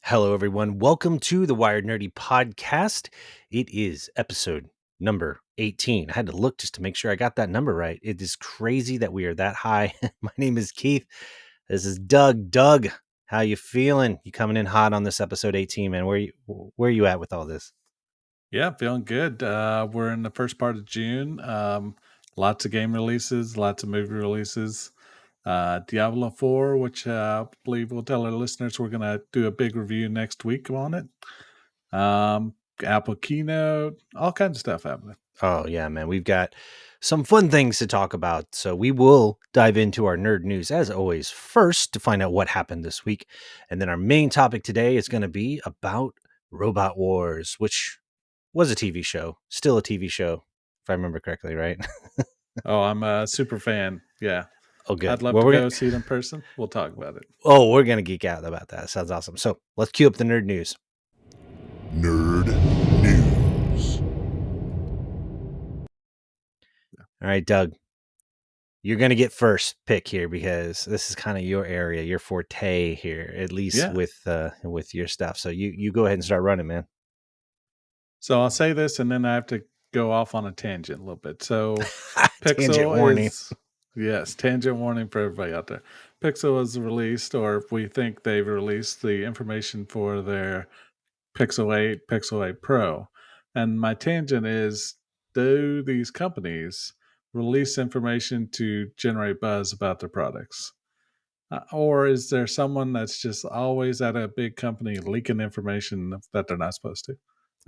Hello, everyone. Welcome to the Wired Nerdy podcast. It is episode number 18. I had to look just to make sure I got that number right. It is crazy that we are that high. My name is Keith. This is Doug. Doug, how you feeling? You coming in hot on this episode 18, man? Where you at with all this? Yeah, feeling good. We're in the first part of June. Lots of game releases, lots of movie releases. Diablo 4, which I believe we'll tell our listeners we're going to do a big review next week on it. Apple Keynote, all kinds of stuff happening. Oh, yeah, man. We've got some fun things to talk about. So we will dive into our nerd news as always first to find out what happened this week. And then our main topic today is going to be about Robot Wars, which was a TV show, still a TV show, if I remember correctly, right? Oh, I'm a super fan. Yeah. Oh, good. I'd love Well, to go see it in person. We'll talk about it. we're gonna geek out about that. Sounds awesome. So let's cue up the nerd news. Nerd News. All right, Doug, you're gonna get first pick here because this is kind of your area, your forte here, at least Yeah. with your stuff. So you go ahead and start running, man. So I'll say this and then I have to go off on a tangent a little bit. So Tangent Pixel warning. is, yes, tangent warning for everybody out there. Pixel has released, or we think they've released the information for their Pixel 8, Pixel 8 Pro. And my tangent is, do these companies release information to generate buzz about their products? Or is there someone that's just always at a big company leaking information that they're not supposed to?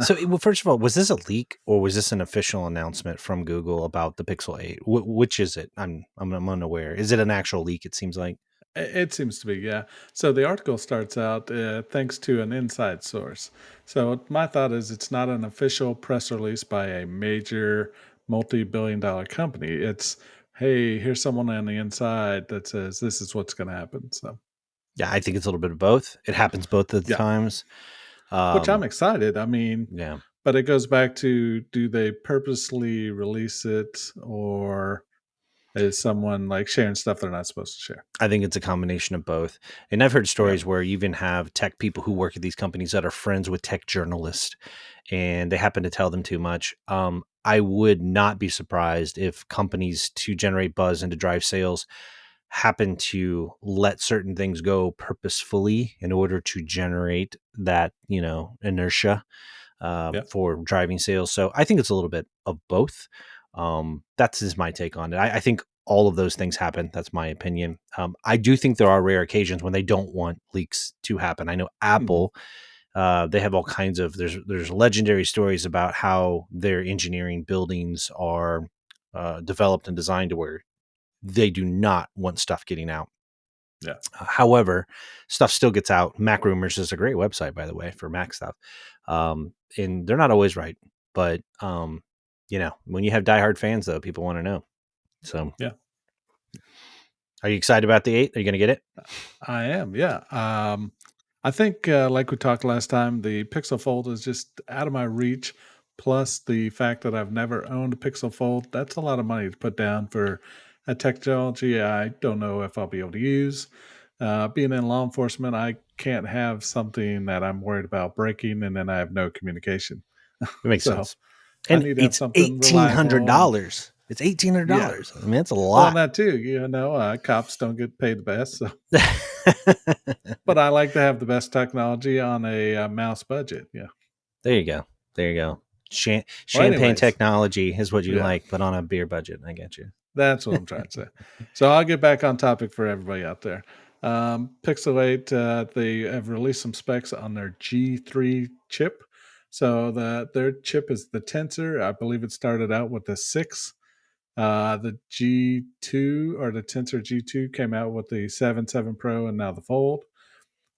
So, well, first of all, was this a leak or was this an official announcement from Google about the Pixel 8? Which is it? I'm unaware. Is it an actual leak? It seems like. It seems to be, yeah. So the article starts out thanks to an inside source. So my thought is it's not an official press release by a major multi-billion-dollar company. It's, hey, here's someone on the inside that says this is what's going to happen. So Yeah, I think it's a little bit of both. It happens both of the yeah, times. which I'm excited. I mean, Yeah. but it goes back to, do they purposely release it, or is someone like sharing stuff they're not supposed to share? I think it's a combination of both. And I've heard Yeah. stories where you even have tech people who work at these companies that are friends with tech journalists and they happen to tell them too much. I would not be surprised if companies to generate buzz and to drive sales happen to let certain things go purposefully in order to generate that, inertia Yeah. for driving sales. So I think it's a little bit of both. That's just my take on it. I think all of those things happen. That's my opinion. I do think there are rare occasions when they don't want leaks to happen. I know Mhm. Apple, they have all kinds of there's legendary stories about how their engineering buildings are developed and designed to where they do not want stuff getting out. Yeah. However, stuff still gets out. Mac Rumors is a great website, by the way, for Mac stuff. And they're not always right, but when you have diehard fans, though, people want to know. So, Yeah. are you excited about the 8? Are you going to get it? I am, yeah. I think, like we talked last time, the Pixel Fold is just out of my reach. Plus, the fact that I've never owned a Pixel Fold, that's a lot of money to put down for a technology I don't know if I'll be able to use. Being in law enforcement, I can't have something that I'm worried about breaking and then I have no communication. It makes So sense. I And need to have it's something reliable. And $1,800. It's $1,800. yeah, I mean, that's a well, and lot. that too, cops don't get paid the best. So but I like to have the best technology on a, mouse budget, yeah. There you go. There you go. Well, Champagne anyways, technology is what you yeah, like, but on a beer budget. I get you. that's what I'm trying to say. So I'll get back on topic for everybody out there. Pixel 8, they have released some specs on their G3 chip. So their chip is the Tensor. I believe it started out with the 6. The G2, or the Tensor G2, came out with the 7 Pro, and now the Fold.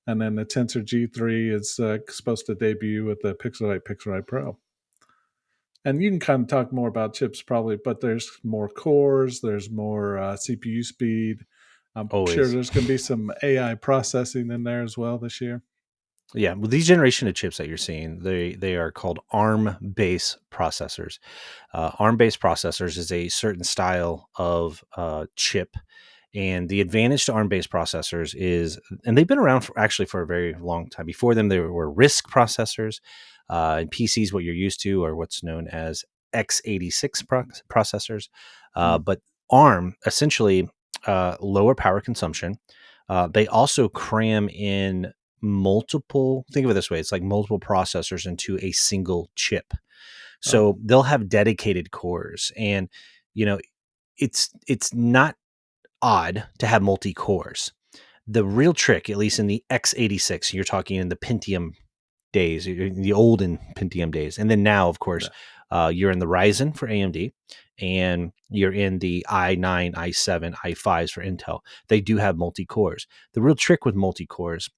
And then the Tensor G3 is supposed to debut with the Pixel 8, Pixel 8 Pro. And you can kind of talk more about chips probably, but there's more cores, there's more CPU speed. I'm sure Always. there's going to be some AI processing in there as well this year. Yeah, well, these generation of chips that you're seeing, they are called ARM-based processors. ARM-based processors is a certain style of chip, And the advantage to ARM-based processors is, and they've been around for a very long time. Before them, there were RISC processors. And PCs, what you're used to, are what's known as x86 processors. Mm. But ARM, essentially, lower power consumption. They also cram in multiple, think of it this way, it's like multiple processors into a single chip. Oh, So they'll have dedicated cores. And, you know, it's not odd to have multi cores. The real trick, at least in the x86, you're talking in the Pentium days, the olden Pentium days, and then now, of course, yeah. you're in the Ryzen for AMD, and you're in the i9, i7, i5s for Intel. They do have multi cores. The real trick with multi cores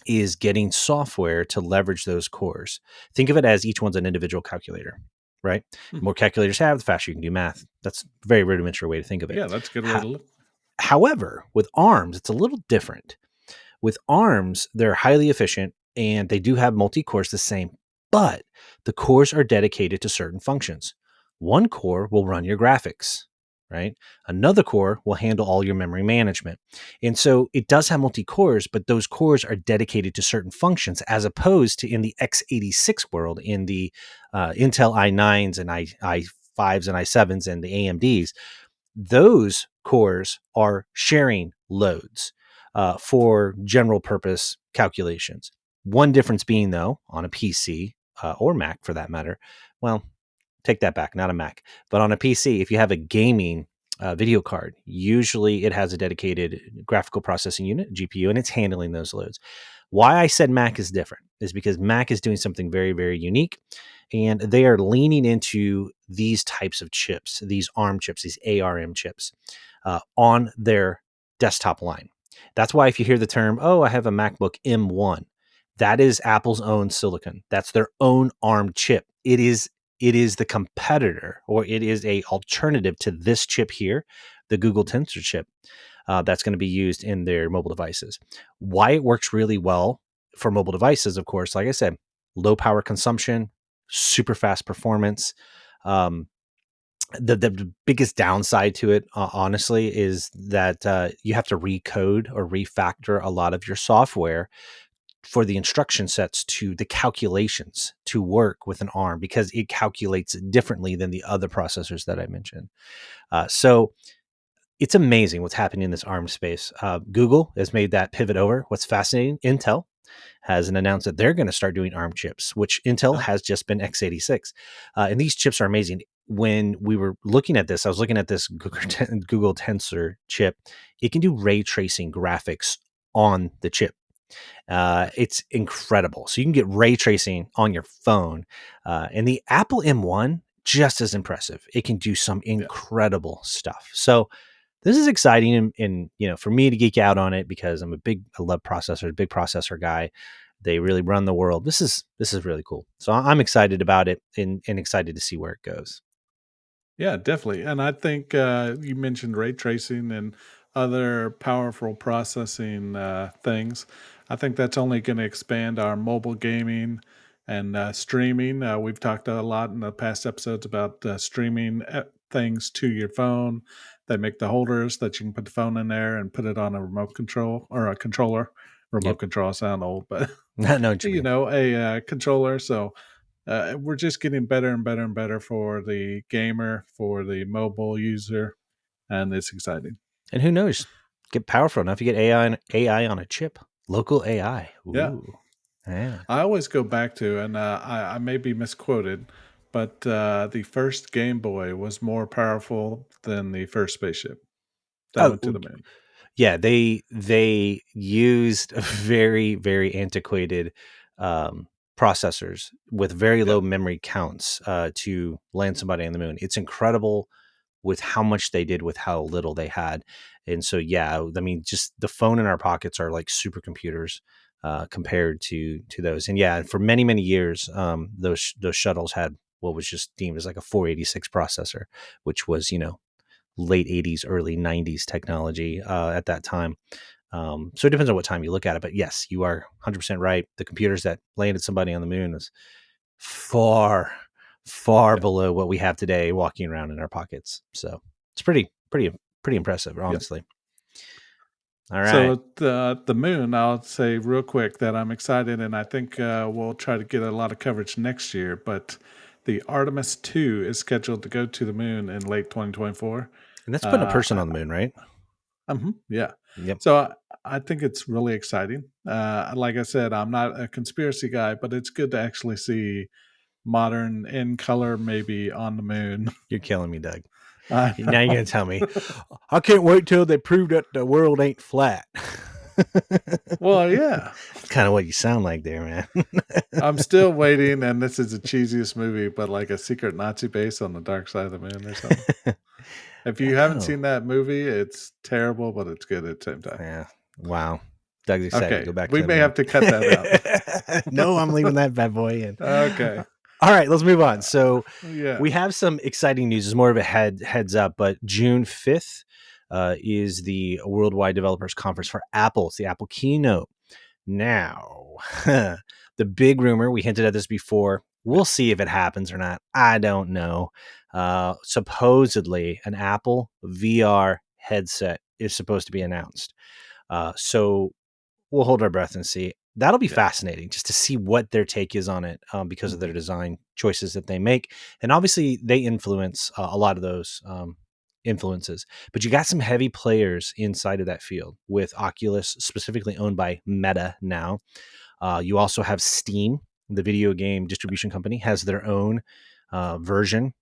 is getting software to leverage those cores. Think of it as each one's an individual calculator, right? Hmm. The more calculators have, the faster you can do math. That's a very rudimentary way to think of it. Yeah, that's a good way to look. However, with ARMs, it's a little different. With ARMs, they're highly efficient and they do have multi-cores the same, but the cores are dedicated to certain functions. One core will run your graphics, right? Another core will handle all your memory management. And so it does have multi-cores, but those cores are dedicated to certain functions as opposed to in the x86 world, in the Intel i9s and i5s and i7s and the AMDs. Those cores are sharing loads for general purpose calculations. One difference being, though, on a PC or Mac for that matter, well, take that back, not a Mac, but on a PC, if you have a gaming video card, usually it has a dedicated graphical processing unit, GPU, and it's handling those loads. Why I said Mac is different is because Mac is doing something very, very unique, and they are leaning into these types of chips, these ARM chips, these ARM chips on their desktop line. That's why if you hear the term, oh, I have a MacBook M1, that is Apple's own silicon. That's their own ARM chip. It is the competitor, or it is a alternative to this chip here, the Google Tensor chip, that's going to be used in their mobile devices. Why it works really well for mobile devices, of course, like I said, low power consumption, super fast performance. Um, the biggest downside to it, honestly, is that you have to recode or refactor a lot of your software for the instruction sets to the calculations to work with an ARM, because it calculates differently than the other processors that I mentioned. So it's amazing what's happening in this ARM space. Google has made that pivot over. What's fascinating, Intel has announced that they're going to start doing ARM chips, which Intel Oh, has just been x86. And these chips are amazing. When we were looking at this, I was looking at this Google Tensor chip. It can do ray tracing graphics on the chip. It's incredible. So you can get ray tracing on your phone. And the Apple M1, just as impressive. It can do some yeah. incredible stuff. So this is exciting, and for me to geek out on it, because I love processors, big processor guy. They really run the world. This is really cool. So I'm excited about it, and excited to see where it goes. Yeah, definitely. And I think you mentioned ray tracing and other powerful processing things. I think that's only going to expand our mobile gaming and streaming. We've talked a lot in the past episodes about streaming things to your phone. They make the holders that you can put the phone in there and put it on a remote control or a controller. Remote Yep. control, I sound old, but I know what you mean. a controller. So we're just getting better and better and better for the gamer, for the mobile user, and it's exciting. And who knows? Get powerful enough, you get AI on a chip, local AI. Yeah, Ooh, yeah. I always go back to, and I may be misquoted, but the first Game Boy was more powerful than the first spaceship that Oh, went to the moon. yeah, they used a very, very antiquated um, processors with very Yeah, low memory counts to land somebody on the moon. It's incredible with how much they did with how little they had. And so, yeah, I mean, just the phone in our pockets are like supercomputers compared to those. And yeah, for many, many years, those shuttles had what was just deemed as like a 486 processor, which was late 80s, early 90s technology at that time. So it depends on what time you look at it. But yes, you are 100% right. The computers that landed somebody on the moon was far, far yeah, below what we have today walking around in our pockets. So it's pretty impressive, yeah. honestly. All So right. the moon, I'll say real quick that I'm excited, and I think we'll try to get a lot of coverage next year. But the Artemis 2 is scheduled to go to the moon in late 2024. And that's putting a Uh, person on the moon, right? yeah. Yep. So I think it's really exciting. Like I said, I'm not a conspiracy guy, but it's good to actually see modern in color, maybe on the moon. You're killing me, Doug. I Now you're know. going to tell me, I can't wait till they prove that the world ain't flat. Well, yeah. That's kind of what you sound like there, man. I'm still waiting, and this is the cheesiest movie, but like a secret Nazi base on the dark side of the moon or something. If I you haven't know. seen that movie, it's terrible, but it's good at the same time. Yeah. Wow. Doug's excited to Okay, go back to we the may moon. have to cut that out. No, I'm leaving that bad boy in. Okay. All right, let's move on. So Yeah. we have some exciting news. It's more of a heads up, but June 5th is the Worldwide Developers Conference for Apple. It's the Apple keynote. Now, the big rumor, we hinted at this before. We'll see if it happens or not. I don't know. Supposedly, an Apple VR headset is supposed to be announced. So we'll hold our breath and see. That'll be Yeah. fascinating just to see what their take is on it because of their design choices that they make. And obviously, they influence a lot of those influences. But you got some heavy players inside of that field with Oculus, specifically owned by Meta now. You also have Steam, the video game distribution company, has their own version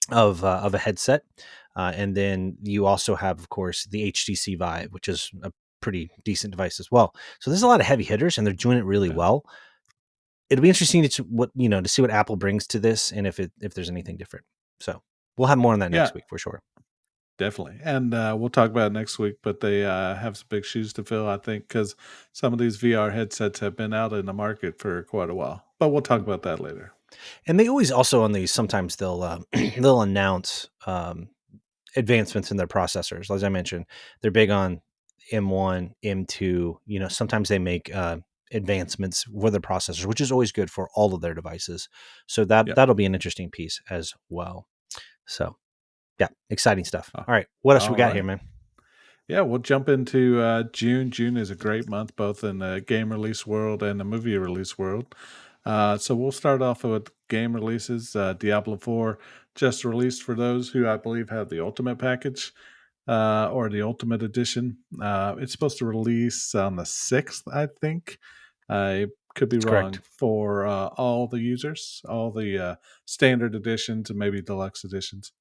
of a headset. And then you also have, of course, the HTC Vive, which is a pretty decent device as well. So there's a lot of heavy hitters, and they're doing it really Yeah. well. It'll be interesting to see what Apple brings to this, and if there's anything different. So we'll have more on that Yeah, next week for sure. definitely. And we'll talk about it next week, but they have some big shoes to fill, I think, because some of these VR headsets have been out in the market for quite a while. But we'll talk about that later. And they always also on these sometimes they'll they'll announce advancements in their processors. As I mentioned, they're big on M1, M2. Sometimes they make advancements for their processors, which is always good for all of their devices. So Yep. that'll be an interesting piece as well. So yeah, exciting stuff. Uh, All right, what else we all got here, right. man? Yeah, we'll jump into June. June is a great month, both in the game release world and the movie release world. So we'll start off with game releases. Diablo 4 just released for those who I believe have the Ultimate package or the Ultimate Edition. It's supposed to release on the 6th, I think. I could be That's correct. wrong for all the users, all the standard editions and maybe deluxe editions.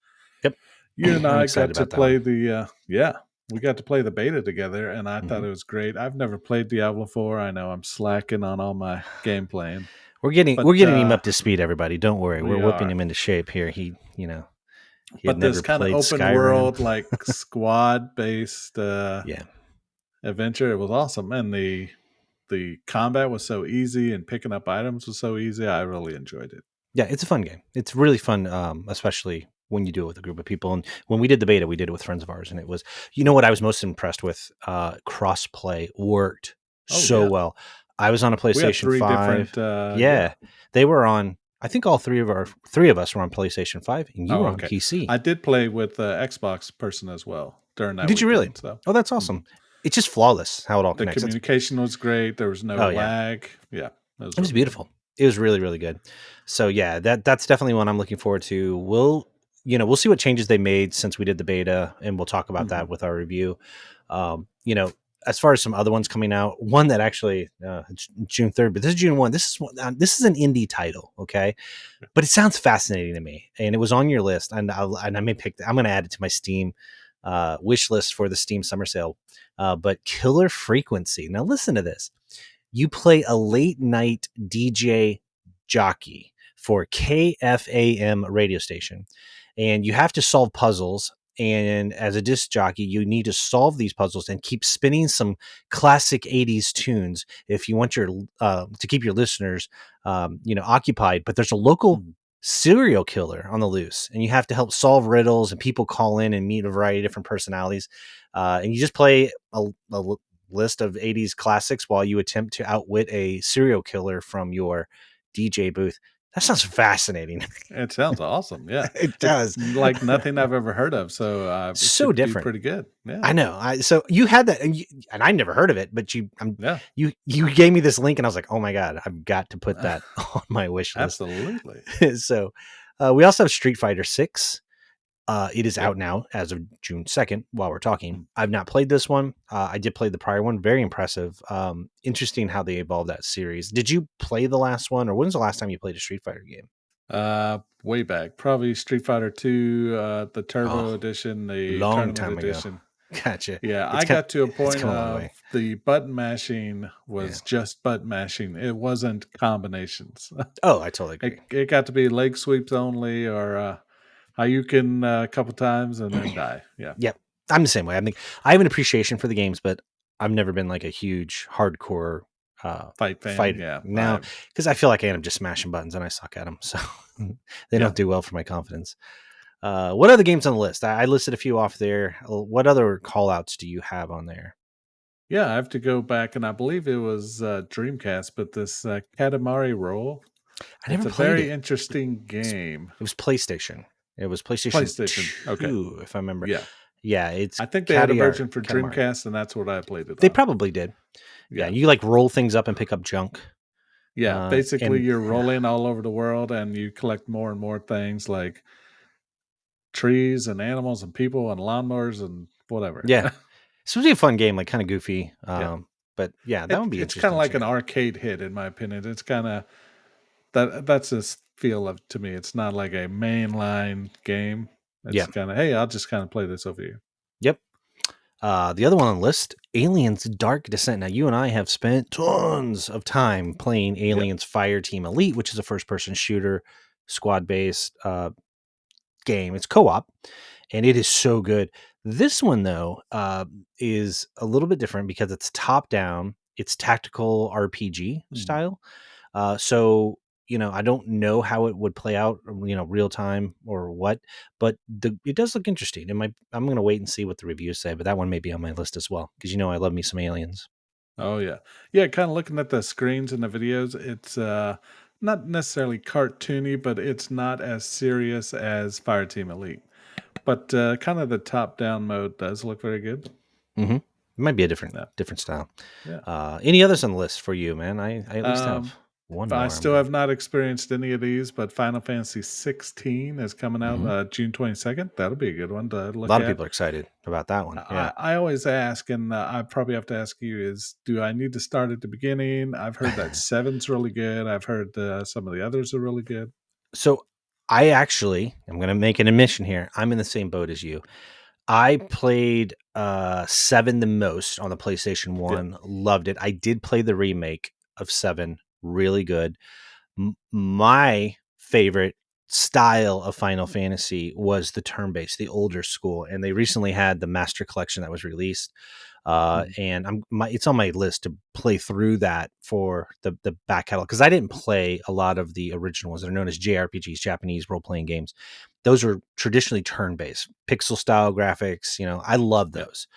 Yep, You and I'm I excited got to about that one. play we got to play the beta together, and I thought Mhm. it was great. I've never played Diablo 4. I know I'm slacking on all my game playing, We're getting but we're getting him up to speed. Everybody, don't worry. We're we whipping are. him into shape here. He had But this never kind of played open Skyrim. world, like squad based Yeah. adventure, it was awesome, and the combat was so easy, and picking up items was so easy. I really enjoyed it. Yeah, it's a fun game. It's really fun, especially when you do it with a group of people. And when we did the beta, we did it with friends of ours, and it was, what I was most impressed with, crossplay worked Oh so yeah, well. I was on a we had PlayStation three different. 5. Yeah, they were on. I think all three of us were on PlayStation 5, and you Oh, were on okay. PC. I did play with the Xbox person as well during that Did you really? weekend. So Oh, that's mhm. awesome. It's just flawless how it all The connects. communication was great. There was no Oh yeah, lag. Yeah, that was it was really good. beautiful. It was really, really good. So yeah, that's definitely one I'm looking forward to. We'll see what changes they made since we did the beta, and we'll talk about Mhm. that with our review. Um, you know, as far as some other ones coming out, one that actually it's June 3rd, but this is June 1. This is an indie title, okay? But it sounds fascinating to me, and it was on your list, and I may pick. I'm going to add it to my Steam wish list for the Steam summer sale. But Killer Frequency. Now listen to this. You play a late night DJ jockey for KFAM radio station, and you have to solve puzzles. And as a disc jockey, you need to solve these puzzles and keep spinning some classic '80s tunes if you want your to keep your listeners, occupied. But there's a local Mhm. serial killer on the loose, and you have to help solve riddles. And people call in and meet a variety of different personalities, and you just play a list of '80s classics while you attempt to outwit a serial killer from your DJ booth. That sounds fascinating. It sounds awesome. Yeah, It it's does. like nothing I've ever heard of, so it So should be different. pretty good. Yeah, I know. So you had that, and I never heard of it, but yeah, you gave me this link, and I was like, oh my god, I've got to put that on my wish list. absolutely. So we also have Street Fighter 6. It is Yep. out now as of June 2nd while we're talking. Mm. I've not played this one. I did play the prior one. Very impressive. Interesting how they evolved that series. Did you play the last one, or when's the last time you played a Street Fighter game? Way back, probably Street Fighter 2, the Turbo Oh, Edition, the long Tournament time ago. Edition. Gotcha. Yeah, It's I got to a it's point come a long of way. the button mashing Yeah. was just button mashing. It wasn't combinations. Oh, I totally agree. It got to be leg sweeps only, or how you can a couple times and then die. Yeah, Yep. I'm the same way. I think I have an appreciation for the games, but I've never been like a huge hardcore fight fan. fighter Yeah, now because I feel like I end up just smashing buttons and I suck at them. So they yeah, don't do well for my confidence. What other games on the list? I listed a few off there. What other call outs do you have on there? yeah. I have to go back, and I believe it was Dreamcast, but this Katamari Roll. I It's never a played very it. interesting game. It was PlayStation. It was PlayStation PlayStation. Okay. 2, if I remember. Yeah. Yeah, it's I think they had a version for Katamari. Dreamcast, and that's what I played it They on. probably did. Yeah, Yeah. you like roll things up and pick up junk. Yeah. Basically, And you're rolling all over the world and you collect more and more things like trees and animals and people and lawnmowers and whatever. yeah, this would be a fun game, like kind of goofy. Yeah. But yeah, that would be It's kind of interesting to like check an out. arcade hit, in my opinion. It's kind of that's this feel of to me. It's not like a mainline game. Yeah. It's kind of, hey, I'll just kind of play this over here. Yep. The other one on the list, Aliens Dark Descent. Now, you and I have spent tons of time playing Yep. Aliens Fireteam Elite, which is a first person shooter, squad based game. It's co op, and it is so good. This one, though, is a little bit different because it's top down, it's tactical RPG Mm. style. So, I don't know how it would play out, real time or what, but it does look interesting. I'm going to wait and see what the reviews say, but that one may be on my list as well because I love me some aliens. Oh yeah. Yeah, kind of looking at the screens and the videos, it's not necessarily cartoony, but it's not as serious as Fireteam Elite. But kind of the top-down mode does look very good. Mm-hmm. It might be a different Yeah. different style. Yeah. Any others on the list for you, man? I at least have Um, one I more. still have not experienced any of these, but Final Fantasy 16 is coming out Mhm. June 22nd. That'll be a good one to A look lot of at. people are excited about that one. Yeah. I always ask, and I probably have to ask you: do I need to start at the beginning? I've heard that seven's really good. I've heard some of the others are really good. So I'm going to make an admission here. I'm in the same boat as you. I played 7 the most on the PlayStation Yeah. 1. Loved it. I did play the remake of 7. Really good. My favorite style of Final Fantasy was the turn-based, the older school, and they recently had the Master Collection that was released. Mm. And it's on my list to play through that for the back catalog because I didn't play a lot of the original ones that are known as JRPGs, Japanese role-playing games. Those are traditionally turn-based, pixel style graphics. I love Yeah. those.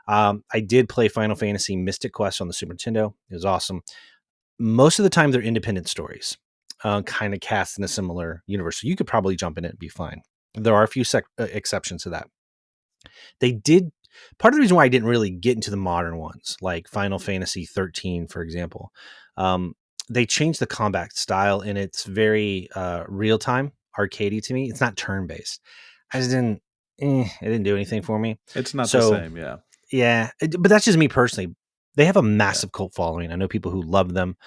I did play Final Fantasy Mystic Quest on the Super Nintendo. It was awesome. Most of the time, they're independent stories, kind of cast in a similar universe. So you could probably jump in it and be fine. There are a few exceptions to that. They did part of the reason why I didn't really get into the modern ones, like Final Fantasy 13, for example. They changed the combat style, and it's very real time, arcadey to me. It's not turn based. I just didn't. It didn't do anything for me. It's not the So same. Yeah. yeah, but that's just me personally. They have a Yeah. massive cult following. I know people who love them,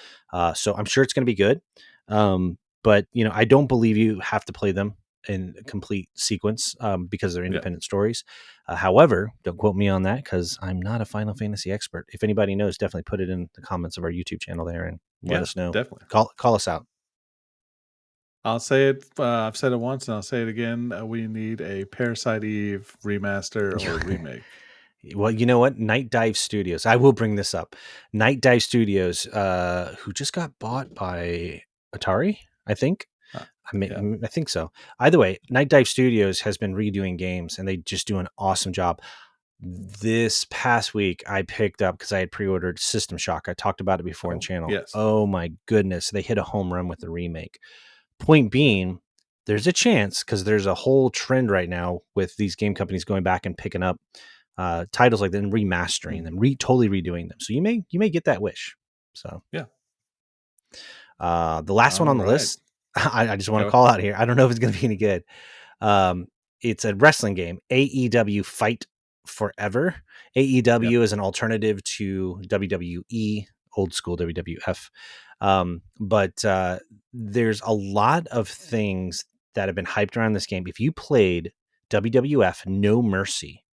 so I'm sure it's going to be good. But I don't believe you have to play them in complete sequence because they're Yeah. independent stories. However, don't quote me on that because I'm not a Final Fantasy expert. If anybody knows, definitely put it in the comments of our YouTube channel there and let Yeah. us know. Definitely. Call us out. I'll say it. I've said it once, and I'll say it again. We need a Parasite Eve remaster or remake. Well, you know what? Night Dive Studios. I will bring this up. Night Dive Studios, who just got bought by Atari, I think. Yeah. I think so. Either way, Night Dive Studios has been redoing games, and they just do an awesome job. This past week, I picked up because I had pre-ordered System Shock. I talked about it before on the Oh, channel. yes. Oh my goodness, they hit a home run with the remake. Point being, there's a chance, because there's a whole trend right now with these game companies going back and picking up titles like that and remastering them, totally redoing them. So you may get that wish. So Yeah. the last one All on the right. list, I just want to Go. call out here. I don't know if it's going to be any good. It's a wrestling game, AEW Fight Forever. AEW is an alternative to WWE, old school WWF. But there's a lot of things that have been hyped around this game. If you played WWF No Mercy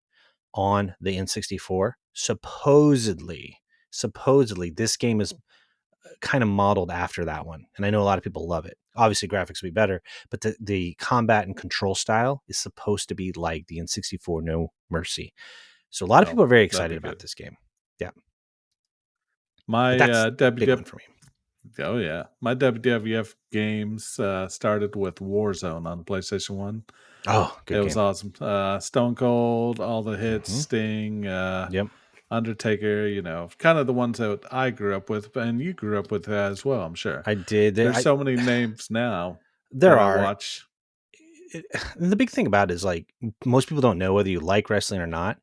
on the N64, supposedly this game is kind of modeled after that one. And I know a lot of people love it. Obviously graphics will be better, but the combat and control style is supposed to be like the N64 No Mercy. So a lot of people are very excited about this game. Yeah. My But that's a big one WWF. for me. Oh yeah, my WWF games started with Warzone on PlayStation 1. Oh, good It game. was awesome. Stone Cold, all the hits, Sting, Yep. Undertaker, kind of the ones that I grew up with, and you grew up with as well, I'm sure. I did. There's so many names now There that I are. watch. The big thing about it is, like, most people don't know whether you like wrestling or not.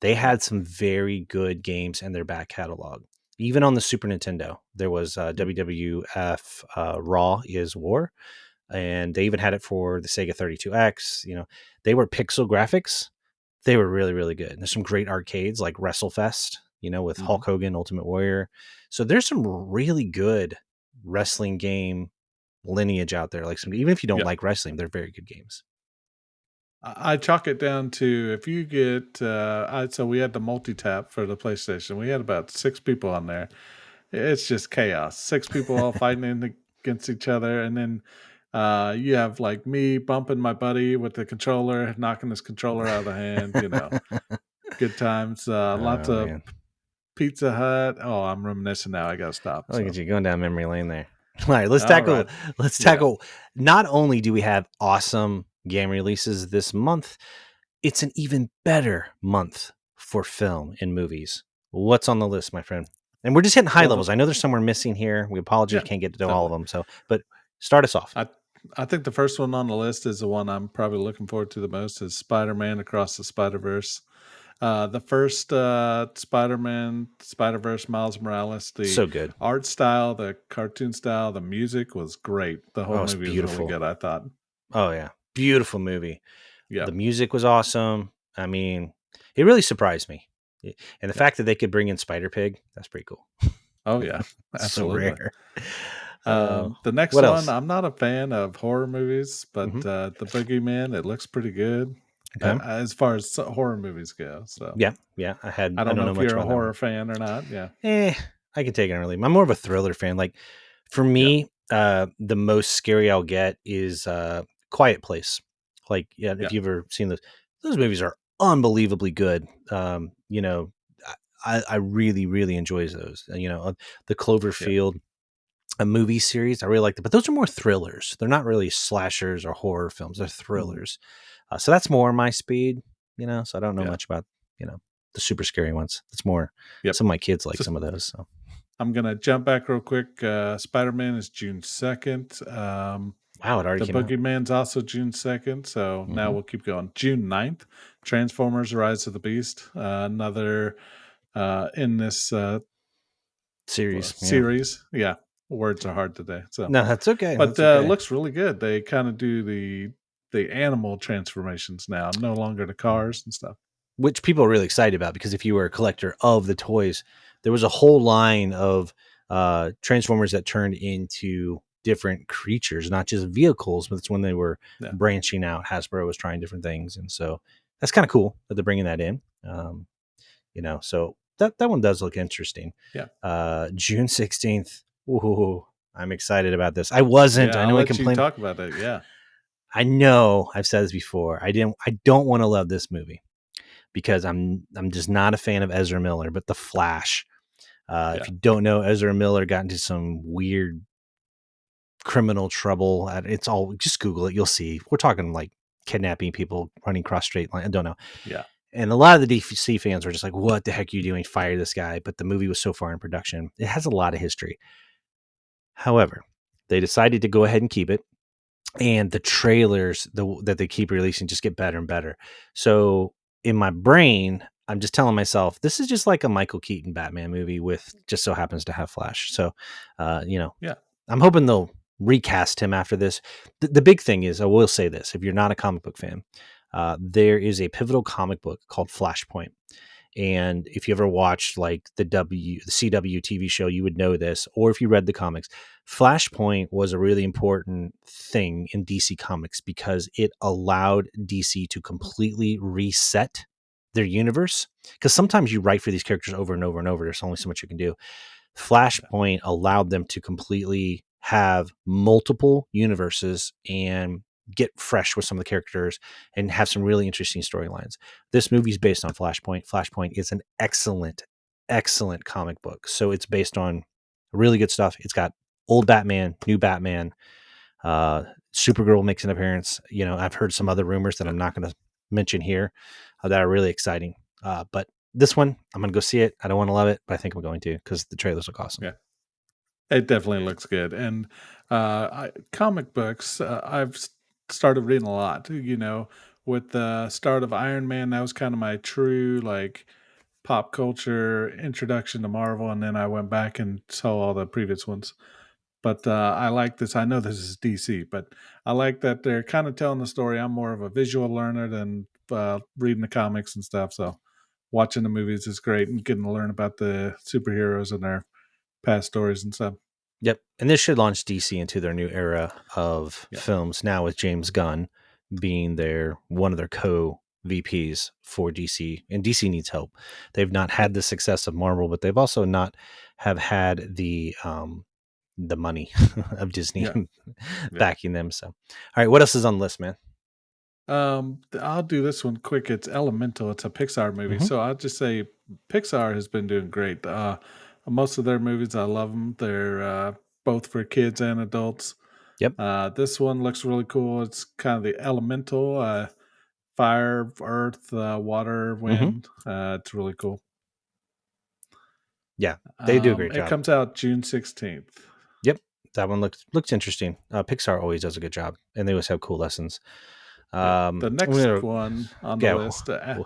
They had some very good games in their back catalog. Even on the Super Nintendo, there was WWF Raw is War, and they even had it for the Sega 32X. They were pixel graphics. They were really, really good. And there's some great arcades like WrestleFest, with Hulk Hogan, Ultimate Warrior. So there's some really good wrestling game lineage out there. Like, even if you don't like wrestling, they're very good games. I chalk it down to, if you get so we had the multi-tap for the PlayStation. We had about 6 people on there. It's just chaos. 6 people all fighting against each other, and then you have like me bumping my buddy with the controller, knocking his controller out of the hand. Good times. Lots of Man. Pizza Hut. Oh, I'm reminiscing now. I gotta stop. Look at you going down memory lane there. All right, let's tackle. Not only do we have awesome game releases this month, it's an even better month for film and movies. What's on the list, my friend? And we're just hitting high levels. I know there's somewhere missing here. We apologize, can't get to all of them. But start us off. I think the first one on the list is the one I'm probably looking forward to the most, is Spider-Man Across the Spider-Verse. The first Spider-Man, Spider-Verse, Miles Morales, So good. art style, the cartoon style, the music was great. The whole movie was really good, I thought. Oh, yeah. Beautiful movie. Yeah. The music was awesome. I mean, it really surprised me. And the fact that they could bring in Spider-Pig, that's pretty cool. Oh, yeah. Absolutely. So rare. The next what one, else? I'm not a fan of horror movies, but The Boogeyman, it looks pretty good. As far as horror movies go. So yeah. I don't know if much you're a about horror fan or not. Yeah. I can take it or leave. I'm more of a thriller fan. Like, for me, the most scary I'll get is Quiet Place. Like, if you've ever seen those movies are unbelievably good. I really, really enjoy those. The Cloverfield a movie series, I really liked it, but those are more thrillers. They're not really slashers or horror films. They're thrillers. So that's more my speed, so I don't know much about, the super scary ones. It's more, some of my kids like some of those. So I'm going to jump back real quick. Spider-Man is June 2nd. Wow, it already came out. The Boogeyman's also June 2nd. So now we'll keep going. June 9th, Transformers Rise of the Beast. Another in this series. Yeah. Words are hard today. So no, that's okay. But looks really good. They kind of do the animal transformations now, no longer the cars and stuff. Which people are really excited about, because if you were a collector of the toys, there was a whole line of Transformers that turned into different creatures, not just vehicles, but it's when they were branching out. Hasbro was trying different things. And so that's kind of cool that they're bringing that in. So that one does look interesting. Yeah. June 16th. Ooh, I'm excited about this. I wasn't. I know I complained. Talk about it. Yeah. I know I've said this before. I don't want to love this movie because I'm just not a fan of Ezra Miller, but The Flash. If you don't know, Ezra Miller got into some weird criminal trouble. It's all, just Google it. You'll see. We're talking like kidnapping people, running cross straight line. I don't know. Yeah. And a lot of the DC fans were just like, what the heck are you doing? Fire this guy. But the movie was so far in production. It has a lot of history. However, they decided to go ahead and keep it. and the trailers that they keep releasing just get better and better. So in my brain, I'm just telling myself this is just like a Michael Keaton Batman movie with just so happens to have Flash. So, you know, Yeah. I'm hoping they'll recast him after this. The big thing is, I will say this: if you're not a comic book fan, there is a pivotal comic book called Flashpoint. And if you ever watched like the CW TV show, you would know this. Or if you read the comics, Flashpoint was a really important thing in DC Comics because it allowed DC to completely reset their universe. Because sometimes you write for these characters over and over and over. There's only so much you can do. Flashpoint allowed them to completely have multiple universes and get fresh with some of the characters and have some really interesting storylines. This movie's based on Flashpoint. Flashpoint is an excellent, excellent comic book. So it's based on really good stuff. It's got old Batman, new Batman, Supergirl makes an appearance. You know, I've heard some other rumors that Yeah. I'm not going to mention here that are really exciting. But this one, I'm going to go see it. I don't want to love it, but I think I'm going to because the trailers look awesome. Yeah. It definitely looks good. And comic books, started reading a lot. With the start of Iron Man, that was kind of my true like pop culture introduction to Marvel, and then I went back and saw all the previous ones. But I like this. I know this is DC, but I like that they're kind of telling the story. I'm more of a visual learner than reading the comics and stuff. So watching the movies is great and getting to learn about the superheroes and their past stories and stuff. Yep. And this should launch DC into their new era of Yeah. films now with James Gunn being one of their co VPs for DC. And DC needs help. They've not Yeah. had the success of Marvel, but they've also not have had the money of Disney Yeah. Yeah. backing them. So all right, what else is on the list, man? I'll do this one quick. It's Elemental. It's a Pixar movie. Mm-hmm. So I'll just say Pixar has been doing great. Most of their movies, I love them. They're both for kids and adults. Yep. This one looks really cool. It's kind of the elemental fire, earth, water, Mm-hmm. wind. It's really cool. Yeah. They do a great It job. comes out June 16th. Yep. That one looks interesting. Pixar always does a good job and they always have cool lessons. Yeah. The I'm next gonna one on the Yeah. list, Are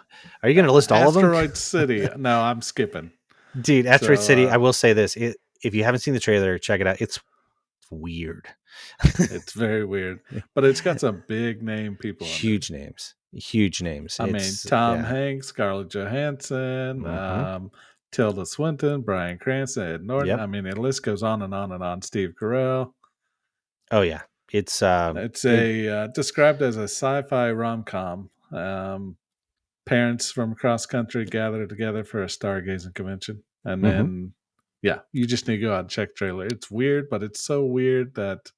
you going to list all of them? Asteroid City. No, I'm skipping. Dude, Asteroid So City, I will say this. If you haven't seen the trailer, check it out. It's weird. it's very weird, but it's got some big name people in there. Huge names. Huge names. I mean, It's, Tom yeah. Hanks, Scarlett Johansson, Hmm. Tilda Swinton, Bryan Cranston, Ed Norton. Yep. I mean, the list goes on and on and on. Steve Carell. Oh, yeah. It's, It's a described as a sci-fi rom-com. Parents from across country gather together for a stargazing convention, and mhm. then you just need to go out and check the trailer. It's weird, but it's so weird that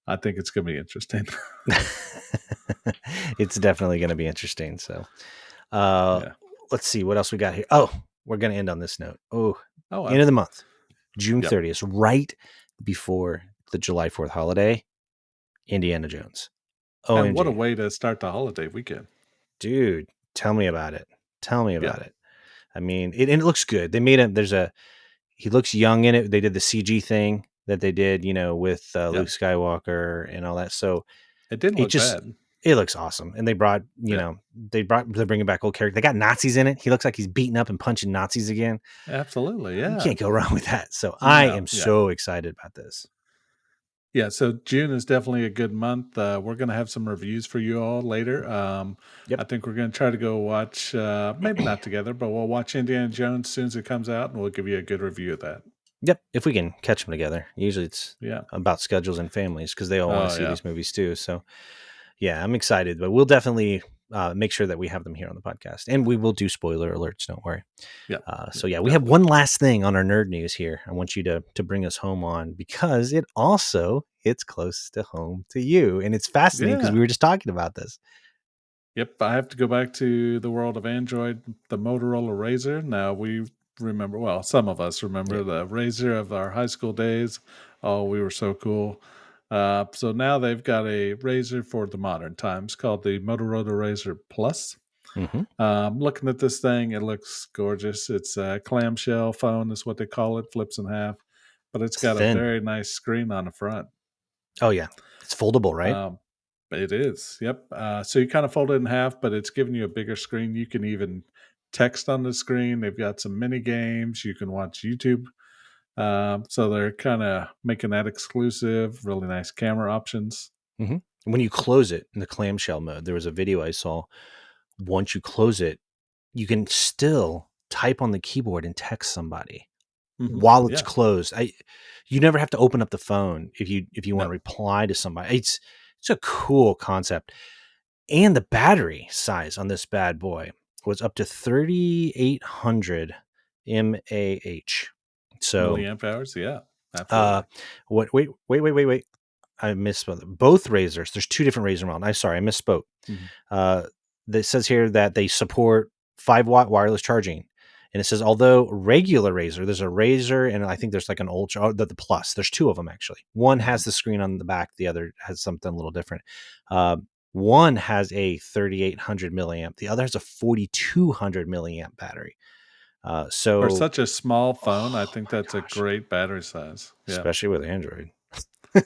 I think it's going to be interesting. It's definitely going to be interesting. So, uh, Yeah. let's see what else we got here. Oh, we're going to end on this note. Oh, Oh, end of the month, June yep. 30th, right before the July 4th holiday, Indiana Jones. And what a OMG. way to start the holiday weekend. Dude, tell me about it. Tell me Yeah. about it. I mean, and it looks good. They made him. He looks young in it. They did the CG thing that they did, with Yeah. Luke Skywalker and all that. So It didn't it look just bad. it looks awesome. And they brought, Yeah. they're bringing back old characters. They got Nazis in it. He looks like he's beating up and punching Nazis again. Absolutely. You Yeah. can't go wrong with that. So I No. am Yeah. so excited about this. Yeah. So June is definitely a good month. We're going to have some reviews for you all later. Yep. I think we're going to try to go watch, maybe not together, but we'll watch Indiana Jones as soon as it comes out, and we'll give you a good review of that. Yep. If we can catch them together. Usually it's Yeah. about schedules and families because they all want Oh, to see yeah. these movies too. So yeah, I'm excited, but we'll definitely make sure that we have them here on the podcast, and we will do spoiler alerts. Don't worry. Yeah. So yeah, we have one last thing on our nerd news here. I want you to bring us home on because it also hits close to home to you, and it's fascinating because Yeah. we were just talking about this. Yep, I have to go back to the world of Android, the Motorola Razr. Now we remember, well, some of us remember Yep. the Razr of our high school days. Oh, we were so cool. So now they've got a Razr for the modern times called the Motorola Razr Plus. Mm-hmm. Looking at this thing, it looks gorgeous. It's a clamshell phone, is what they call it, flips in half, but it's It's got a thin. very nice screen on the front. Oh yeah, it's foldable, right? Um, it is, yep. So you kind of fold it in half, but it's giving you a bigger screen. You can even text on the screen. They've got some mini games. You can watch YouTube. So they're kind of making that exclusive. Really nice camera options. hmm When you close it in the clamshell mode, there was a video I saw. Once you close it, you can still type on the keyboard and text somebody while it's Yeah, closed. You never have to open up the phone if you want to no, reply to somebody. It's a cool concept. And the battery size on this bad boy was up to 3,800 mAh. So, milliamp hours. Yeah, uh, absolutely. what? Wait! I misspoke. Both razors. There's two different razor models. I'm sorry, I misspoke. Mhm. Uh, that says here that they support 5-watt wireless charging. And it says, although regular razor, there's a razor and I think there's like an ultra, the plus. There's two of them actually. One has Mhm. the screen on the back, the other has something a little different. One has a 3,800 milliamp, the other has a 4,200 milliamp battery. For So, such a small phone, I oh think my that's a gosh, great battery size. Yeah, especially with Android.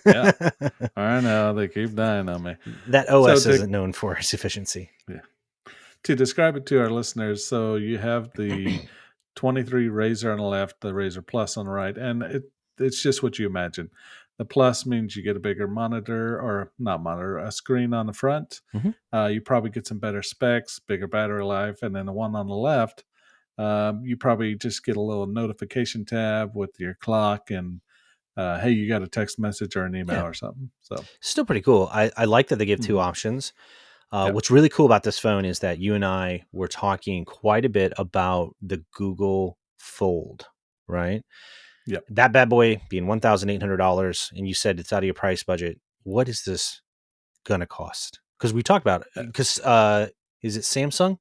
yeah. I know they keep dying on me. That So OS isn't known for its efficiency. yeah, to describe it to our listeners, so you have the 23 Razor on the left, the Razor Plus on the right, and it's just what you imagine. The Plus means you get a bigger monitor, or not monitor, a screen on the front. Mhm. You probably get some better specs, bigger battery life, and then the one on the left, you probably just get a little notification tab with your clock and hey, you got a text message or an email Yeah, or something. So, still pretty cool. I like that they give two mhm, options. yep, What's really cool about this phone is that you and I were talking quite a bit about the Google Fold, right? yep, That bad boy being $1,800, and you said it's out of your price budget. What is this gonna cost? Because we talked about it. uh, Because is it Samsung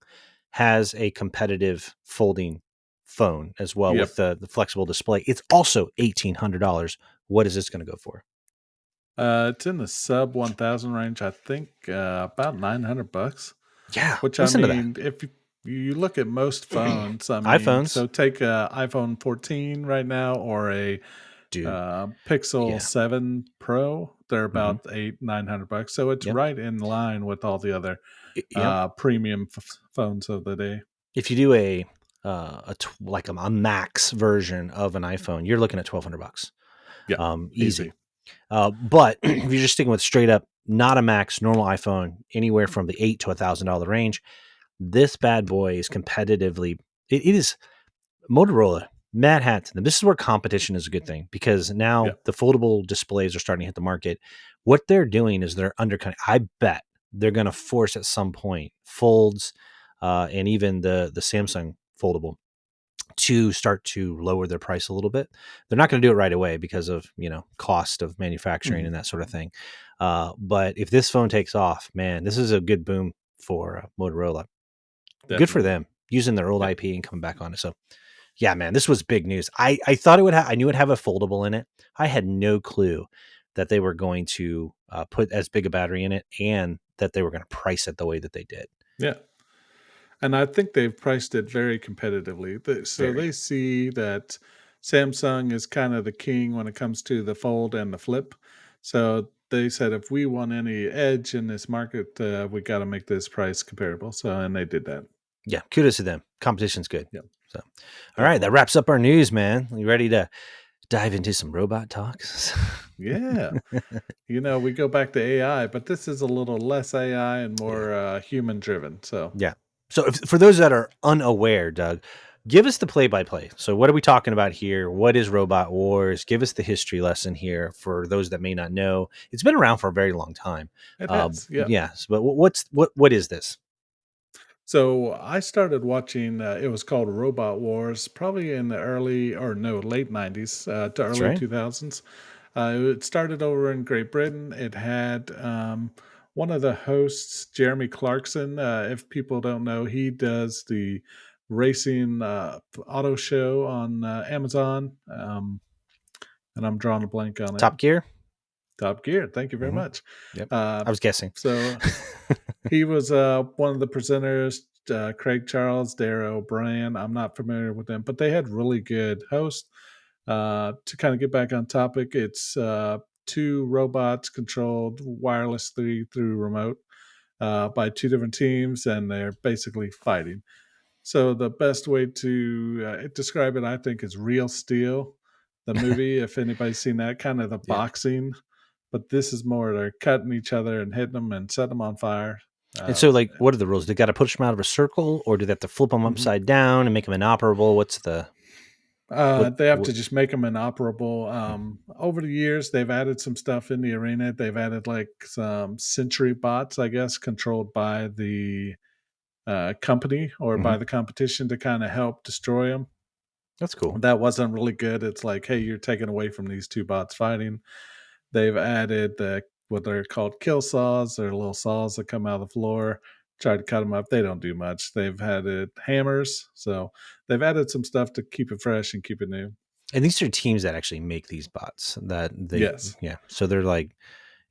has a competitive folding phone as well with yep. the flexible display. It's also $1,800. What is this going to go for? It's in the sub 1,000 range, I think, about $900. Yeah, Which I listen to that, mean, if you look at most phones, I mean, iPhones, so take a iPhone 14 right now or a dude. Pixel Yeah. 7 Pro. They're hmm about 800-900 bucks. So it's Yep. right in line with all the other Yep. premium phones of the day. If you do like a max version of an iPhone, you're looking at $1,200, Yeah, easy. easy. But if you're just sticking with straight up, not a max, normal iPhone, anywhere from the $8 to $1,000 range, this bad boy is competitively. It is Motorola. Mad hat to them. This is where competition is a good thing because Yeah. now the foldable displays are starting to hit the market. What they're doing is they're undercutting. I bet they're going to force at some point folds and even the Samsung foldable to start to lower their price a little bit. They're not going to do it right away because of cost of manufacturing Mhm. and that sort of thing. But if this phone takes off, man, this is a good boom for Motorola. Good for Definitely. them using their old Yeah. IP and coming back on it. So yeah, man, this was big news. I thought it would I knew it'd have a foldable in it. I had no clue that they were going to put as big a battery in it and that they were going to price it the way that they did. Yeah. And I think they've priced it very competitively. So Very. they see that Samsung is kind of the king when it comes to the fold and the flip. So they said if we want any edge in this market, we got to make this price comparable. So and they did that. Yeah, kudos to them. Competition's good. Yep, So, all right, that definitely. wraps up our news, man. You ready to dive into some robot talks? Yeah. We go back to AI, but this is a little less AI and Yeah. more human driven. So Yeah. So for those that are unaware, Doug, give us the play-by-play. So what are we talking about here? What is Robot Wars? Give us the history lesson here for those that may not know. It's been around for a very long time. it has. Yeah. Yes, but what is this? So I started watching. It was called Robot Wars, probably in the early or no late '90s to That's early right. 2000s. It started over in Great Britain. It had one of the hosts, Jeremy Clarkson. If people don't know, he does the racing auto show on Amazon, and I'm drawing a blank on it. Top Gear. Top Gear. Thank you very hmm much. Yep. Uh, I was guessing. so he was one of the presenters, Craig Charles, Dara O'Brien. I'm not familiar with them, but they had really good hosts. To kind of get back on topic, it's two robots controlled wirelessly through remote by two different teams, and they're basically fighting. So the best way to describe it, I think, is Real Steel, the movie. If anybody's seen that, kind of the Yeah. boxing, but this is more they're cutting each other and hitting them and setting them on fire. And Uh, so, like, what are the rules? They got to push them out of a circle, or do they have to flip them mhm. upside down and make them inoperable? What's the what? They have to What? just make them inoperable. Over the years, they've added some stuff in the arena. They've added like some sentry bots, I guess, controlled by the company or Mhm. by the competition to kind of help destroy them. That's cool. That wasn't really good. It's like, hey, you're taking away from these two bots fighting. They've added what they're called kill saws. They're little saws that come out of the floor. Try to cut them up. They don't do much. They've added hammers. So they've added some stuff to keep it fresh and keep it new. And these are teams that actually make these bots. That they, Yes. yeah. So they're like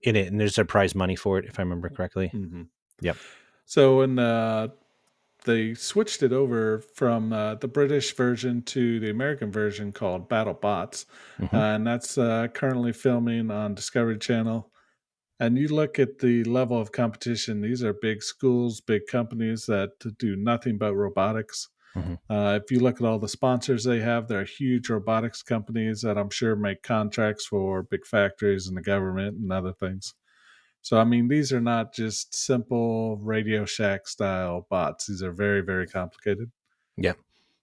in it, and there's a prize money for it, if I remember correctly. hmm Yep. So when they switched it over from the British version to the American version called Battle Bots, Hmm. and that's currently filming on Discovery Channel. And you look at the level of competition, these are big schools, big companies that do nothing but robotics. Hmm. If you look at all the sponsors they have, they're huge robotics companies that I'm sure make contracts for big factories and the government and other things. So, I mean, these are not just simple Radio Shack style bots. These are very, very complicated. Yeah.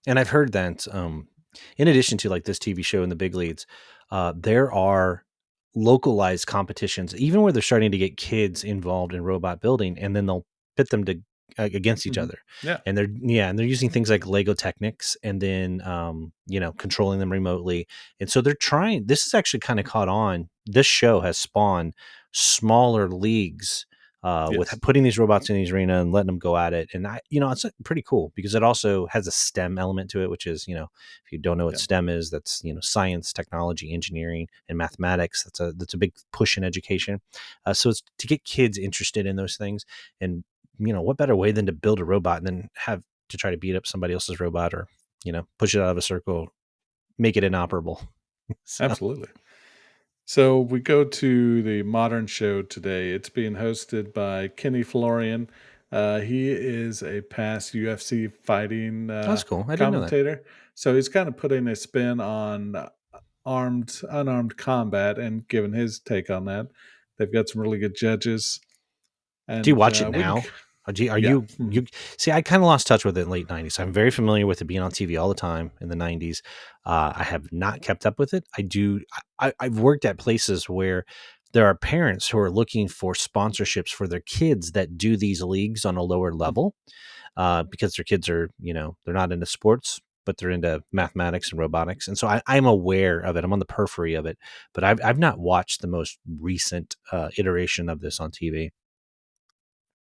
And I've heard that in addition to like this TV show and the big leads, there are localized competitions, even where they're starting to get kids involved in robot building, and then they'll pit them to against each hmm other. Yeah. And they're using things like Lego Technics, and then controlling them remotely. And so they're trying. This is actually kind of caught on. This show has spawned smaller leagues with Yes. putting these robots in these arena and letting them go at it. And it's pretty cool because it also has a STEM element to it, which is, if you don't know what Yeah. STEM is, that's, science, technology, engineering, and mathematics. That's a big push in education. So it's to get kids interested in those things. And, what better way than to build a robot and then have to try to beat up somebody else's robot or, push it out of a circle, make it inoperable. So, Absolutely. So we go to the modern show today. It's being hosted by Kenny Florian. He is a past UFC fighting that's cool. I didn't know that. commentator. So he's kind of putting a spin on unarmed combat and giving his take on that. They've got some really good judges, Do you and watch it we can, now? Are yeah, you see? I kind of lost touch with it in the late '90s. I'm very familiar with it being on TV all the time in the '90s. I have not kept up with it. I do. I've worked at places where there are parents who are looking for sponsorships for their kids that do these leagues on a lower level because their kids are, they're not into sports, but they're into mathematics and robotics. And so I'm aware of it. I'm on the periphery of it, but I've not watched the most recent iteration of this on TV.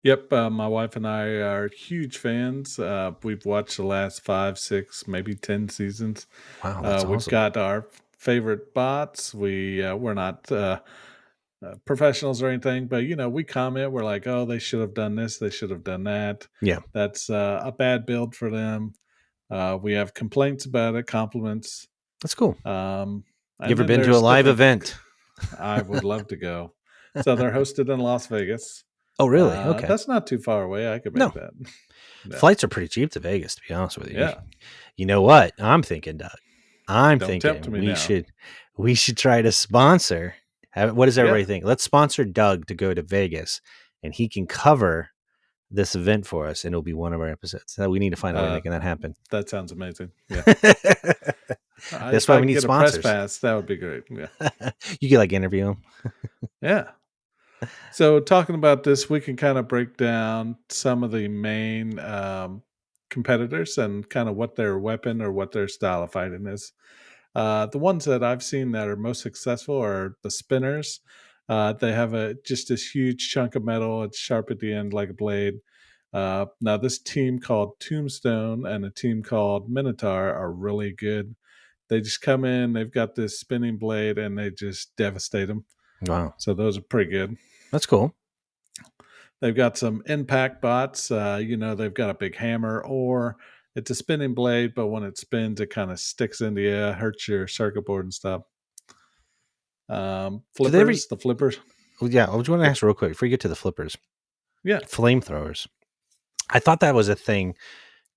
Yep, my wife and I are huge fans. We've watched the last 5, 6, maybe 10 seasons. Wow, that's We've awesome. got our favorite bots. We're not professionals or anything, but we comment. We're like, oh, they should have done this. They should have done that. Yeah, That's a bad build for them. We have complaints about it, compliments, that's cool. um, You and ever then been to a there's live different. event? I would love to go. So they're hosted in Las Vegas. Oh, really? Okay. That's not too far away. I could make No, that. Yeah. flights are pretty cheap to Vegas, to be honest with you. Yeah. You know what? I'm thinking, Doug. I'm Don't tempt thinking me we now. should we should try to sponsor. What does Yeah. everybody think? Let's sponsor Doug to go to Vegas, and he can cover this event for us, and it'll be one of our episodes. So we need to find a way of Uh, making that happen. that sounds amazing. Yeah. That's If why I we can need get a press sponsors. pass, that would be great. Yeah. You could like interview him. Yeah. So talking about this, we can kind of break down some of the main competitors and kind of what their weapon or what their style of fighting is. The ones that I've seen that are most successful are the spinners. They have just this huge chunk of metal. It's sharp at the end like a blade. Now, this team called Tombstone and a team called Minotaur are really good. They just come in, they've got this spinning blade, and they just devastate them. Wow, So those are pretty good. that's cool. They've got some impact bots. They've got a big hammer, or it's a spinning blade, but when it spins, it kind of sticks into you, hurts your circuit board and stuff. Do they ever? The flippers. Well, yeah, I was going to Go- ask real quick before you get to the flippers. Yeah, Flamethrowers. I thought that was a thing.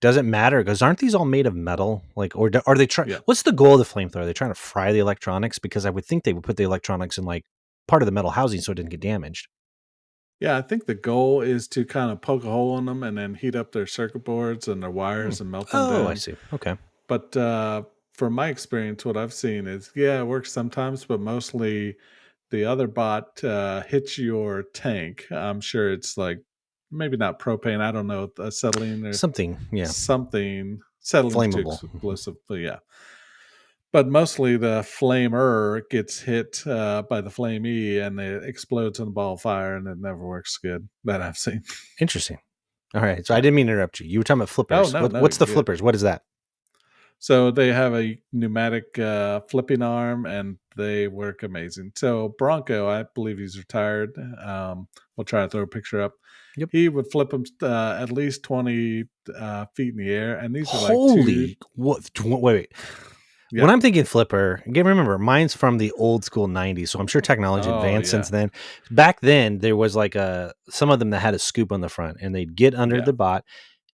Does it matter? Because aren't these all made of metal? Like, or are they trying? yeah. What's the goal of the flamethrower? Are they trying to fry the electronics? Because I would think they would put the electronics in like part of the metal housing so it didn't get damaged. Yeah, I think the goal is to kind of poke a hole in them and then heat up their circuit boards and their Hmm. wires and melt them Oh, I down. see. Okay. But from my experience, what I've seen is, yeah, it works sometimes, but mostly the other bot hits your tank. I'm sure it's like maybe not propane. I don't know, acetylene or Something, yeah, something. Acetylene's too flammable. explosive, but yeah. But mostly the flamer gets hit by the flamee and it explodes in a ball of fire and it never works good that I've seen. Interesting. All right. So I Yeah. didn't mean to interrupt you. You were talking about Oh, flippers. no, no, What's you're the good. flippers? What is that? So they have a pneumatic flipping arm and they work amazing. So Bronco, I believe he's retired. We'll try to throw a picture up. Yep. He would flip them at least 20 feet in the air. And these are like two. Holy, what? Wait. Yeah. When I'm thinking flipper, again, remember, mine's from the old school 90s, so I'm sure technology Oh, advanced since yeah. then. Back then, there was like some of them that had a scoop on the front, and they'd get under Yeah. the bot,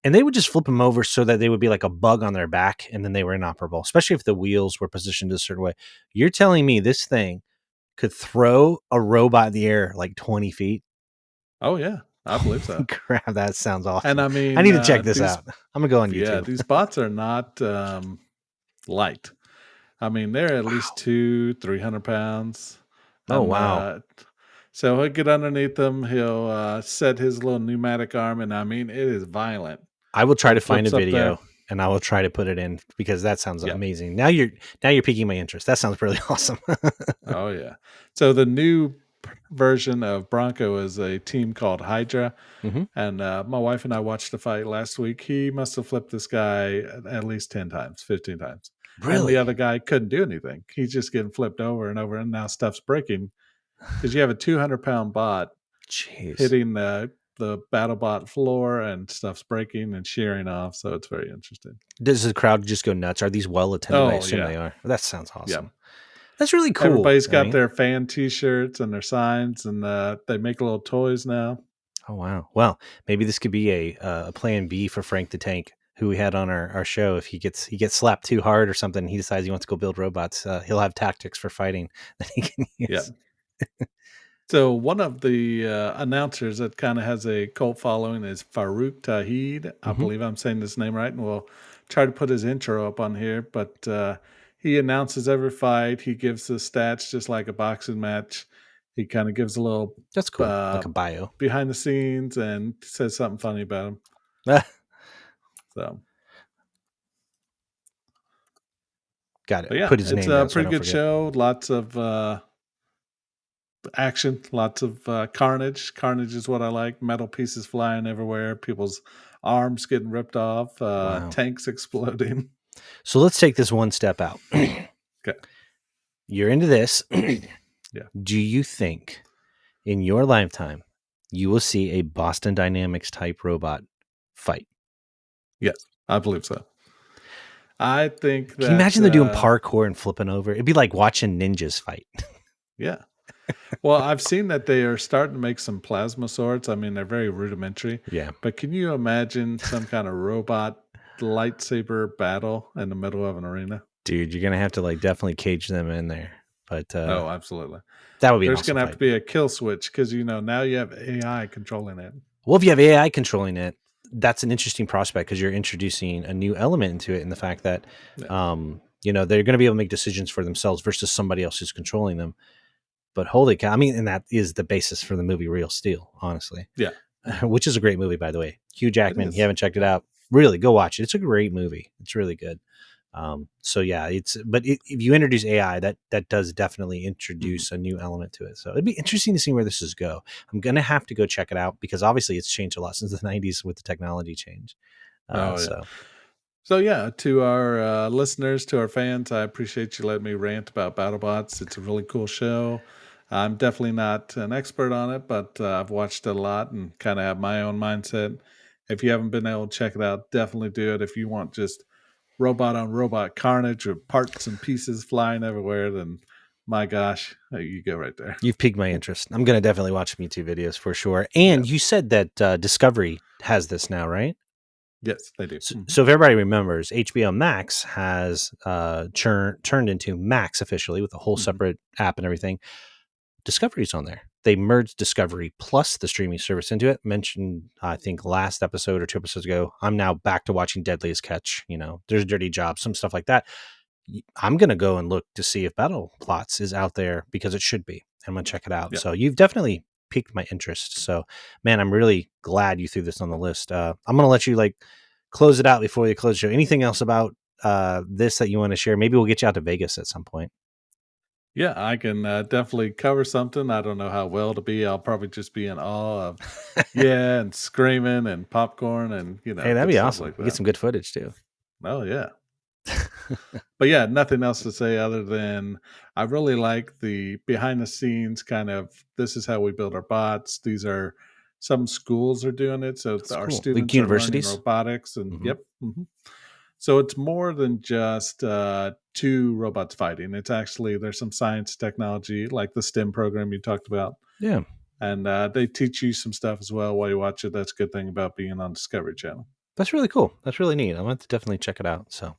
and they would just flip them over so that they would be like a bug on their back, and then they were inoperable, especially if the wheels were positioned a certain way. You're telling me this thing could throw a robot in the air like 20 feet? Oh, yeah. I believe so. Crap, that sounds And awesome. I I mean, need to check this out. I'm going to go on YouTube. these bots are not light. I mean, they're at least Wow. 200-300 pounds. Oh, And wow. so he'll get underneath them. He'll set his little pneumatic arm, and I mean, it is violent. I will try It to find a flips up there. video and I will try to put it in because that sounds Yeah. amazing. Now you're piquing my interest. That sounds really awesome. Oh, yeah. So the new version of Bronco is a team called Hydra. Hmm. And my wife and I watched the fight last week. He must have flipped this guy at least 10 times, 15 times. And the Really? other guy couldn't do anything. He's just getting flipped over and over, and now stuff's breaking because you have a 200-pound bot Jeez. hitting the BattleBot floor, and stuff's breaking and shearing off. So it's very interesting. Does the crowd just go nuts? Are these well attended? I Oh, assume yeah. they are. That sounds Yeah. awesome. That's really cool. Everybody's I got mean, their fan T-shirts and their signs, and they make little toys now. oh wow. Well, maybe this could be a plan B for Frank the Tank, who we had on our show. If he gets slapped too hard or something, he decides he wants to go build robots. He'll have tactics for fighting that he can Yeah. use. So one of the announcers that kind of has a cult following is Farouk Tahid. I Hmm. believe I'm saying this name right, and we'll try to put his intro up on here. But he announces every fight. He gives the stats just like a boxing match. He kind of gives a little That's cool, uh, like a bio. behind the scenes and says something funny about him. Ah, So, got it. but yeah, Put his it's name a down so I pretty don't good forget. show. Lots of action, lots of carnage. Carnage is what I like. Metal pieces flying everywhere, people's arms getting ripped off, Wow. tanks exploding. So let's take this one step out. Okay. You're into this. Yeah. Do you think in your lifetime you will see a Boston Dynamics type robot fight? Yes, I believe so. I think Can you that imagine they're doing parkour and flipping over? It'd be like watching ninjas fight. yeah. Well, I've seen that they are starting to make some plasma swords. I mean, they're very rudimentary, Yeah. but can you imagine some kind of robot lightsaber battle in the middle of an arena? Dude, you're going to have to like definitely cage them in there. But Oh, absolutely. that would be an There's going awesome to have to fight. be a kill switch because now you have AI controlling it. Well, if you have AI controlling it, that's an interesting prospect because you're introducing a new element into it in the fact that, Yeah. they're going to be able to make decisions for themselves versus somebody else who's controlling them. But holy cow, I mean, and that is the basis for the movie Real Steel, honestly. Yeah. Which is a great movie, by the way. Hugh It Jackman, is. you haven't checked it out, really go watch it. It's a great movie. It's really good. So yeah, if you introduce AI, that does definitely introduce a new element to it. So it'd be interesting to see where this is go. I'm gonna have to go check it out because obviously it's changed a lot since the '90s with the technology change. Oh, yeah. So So yeah, to our listeners, to our fans, I appreciate you letting me rant about BattleBots. It's a really cool show. I'm definitely not an expert on it, but I've watched it a lot and kind of have my own mindset. If you haven't been able to check it out, definitely do it. If you want just robot on robot carnage or parts and pieces flying everywhere, then My gosh, there you go right there. You've piqued my interest. I'm going to definitely watch some YouTube videos for sure. And Yeah. you said that Discovery has this now, right? Yes, they do. So, Mhm. so if everybody remembers, HBO Max has turned into Max officially with a whole Mhm. separate app and everything. Discovery's on there. They merged Discovery plus the streaming service into it. Mentioned, I think, last episode or 2 episodes ago. I'm now back to watching Deadliest Catch. There's Dirty Job, some stuff like that. I'm gonna go and look to see if Battle Plots is out there because it should be. I'm gonna check it out. Yeah. So you've definitely piqued my interest. So, man, I'm really glad you threw this on the list. I'm gonna let you close it out before you close the show. Anything else about this that you want to share? Maybe we'll get you out to Vegas at some point. Yeah, I can definitely cover something. I don't know how well it'll be. I'll probably just be in awe of yeah, and screaming and popcorn and Hey, that'd good be stuff awesome. like We get that. some good footage too. Oh yeah. But yeah, nothing else to say other than I really like the behind the scenes kind of this is how we build our bots. These are some schools are doing it. So That's our cool. Like students are learning universities. robotics and Hmm. yep. So it's more than just two robots fighting. It's actually there's some science technology like the STEM program you talked about. Yeah, And they teach you some stuff as well while you watch it. That's a good thing about being on Discovery Channel. that's really cool. That's really neat. I'm going to definitely check it out. So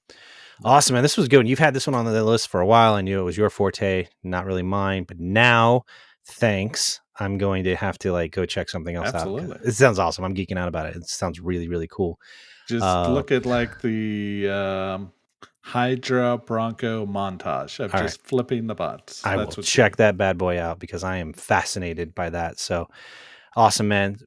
awesome, man. This was good. You've had this one on the list for a while. I knew it was your forte, not really mine. But now, thanks. I'm going to have to go check something else out because Absolutely. it sounds awesome. I'm geeking out about it. It sounds really, really cool. Just Uh, look at like the Hydra Bronco montage of all right. just flipping the bots. I will That's what you check do. that bad boy out because I am fascinated by that. So awesome, man.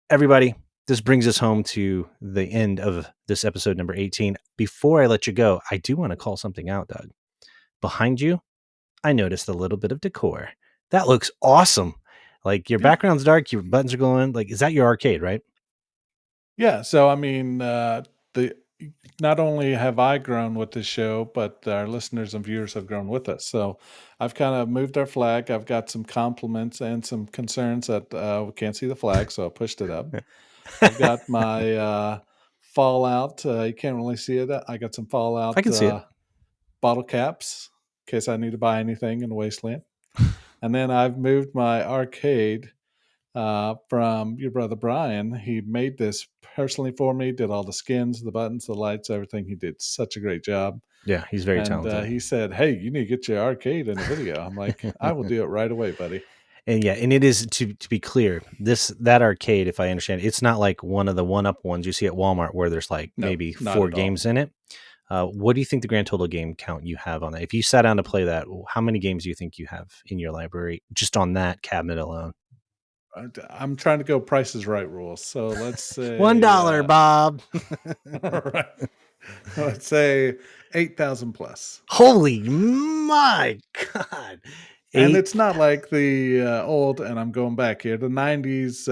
Everybody, this brings us home to the end of this episode number 18. Before I let you go, I do want to call something out, Doug. Behind you, I noticed a little bit of decor. That looks awesome. Like your Yeah. background's dark, your buttons are glowing. Like, is that your arcade, right? Yeah. So, I mean, the not only have I grown with this show, but our listeners and viewers have grown with us. So I've kind of moved our flag. I've got some compliments and some concerns that we can't see the flag. So I pushed it up. I've got my Fallout. You can't really see it. I got some I Fallout can see it. bottle caps in case I need to buy anything in the wasteland. And then I've moved my arcade from your brother Brian. He made this personally for me, did all the skins, the buttons, the lights, everything. He did such a great job. Yeah, he's very And talented. he said, "Hey, you need to get your arcade in a video." I'm like, "I will do it right away, buddy." And yeah, and it is to be clear, that arcade, if I understand, it's not like one of the one-up ones you see at Walmart where there's like No, maybe not four at all. games in it. What do you think the grand total game count you have on that? If you sat down to play that, how many games do you think you have in your library just on that cabinet alone? I'm trying to go Price is Right rules. So let's One say, dollar, Bob. all right, let's say 8,000 plus. Holy my God. And Eight. it's not like the old, and I'm going back here, the 90s